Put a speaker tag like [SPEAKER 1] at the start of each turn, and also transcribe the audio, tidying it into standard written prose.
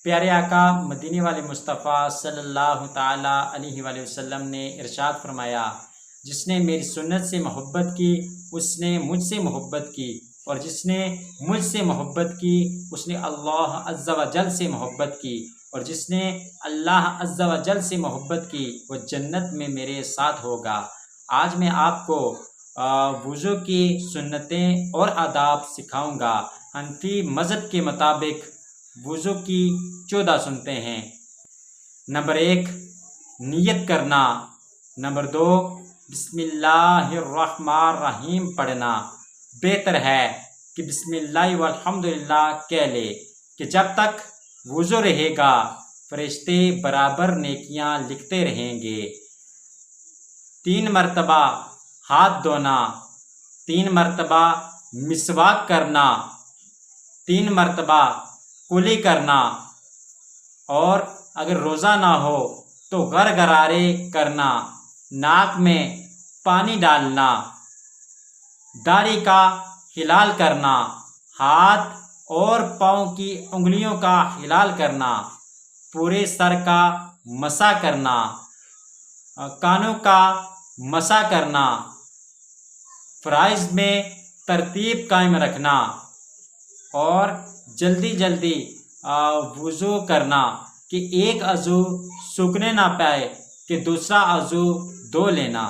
[SPEAKER 1] پیارے آقا مدینے والے مصطفیٰ صلی اللہ تعالیٰ علیہ وآلہ وسلم نے ارشاد فرمایا، جس نے میری سنت سے محبت کی اس نے مجھ سے محبت کی، اور جس نے مجھ سے محبت کی اس نے اللہ عز و جل سے محبت کی، اور جس نے اللہ عز و جل سے محبت کی وہ جنت میں میرے ساتھ ہوگا۔ آج میں آپ کو وضو کی سنتیں اور آداب سکھاؤں گا۔ حنفی مذہب کے مطابق وضو کی 14 سنتیں ہیں۔ نمبر 1 نیت کرنا۔ نمبر 2 بسم اللہ الرحمن الرحیم پڑھنا۔ بہتر ہے کہ بسم اللہ والحمدللہ کہہ لے کہ جب تک وضو رہے گا فرشتے برابر نیکیاں لکھتے رہیں گے۔ 3 مرتبہ ہاتھ دھونا، 3 مرتبہ مسواک کرنا، 3 مرتبہ کلی کرنا، اور اگر روزہ نہ ہو تو غرغرارے کرنا، ناک میں پانی ڈالنا، داڑھی کا ہلال کرنا، ہاتھ اور پاؤں کی انگلیوں کا ہلال کرنا، پورے سر کا مسح کرنا، کانوں کا مسح کرنا، فرائض میں ترتیب قائم رکھنا، اور جلدی جلدی وضو کرنا کہ ایک عضو سوکھنے نہ پائے کہ دوسرا عضو دھو لینا۔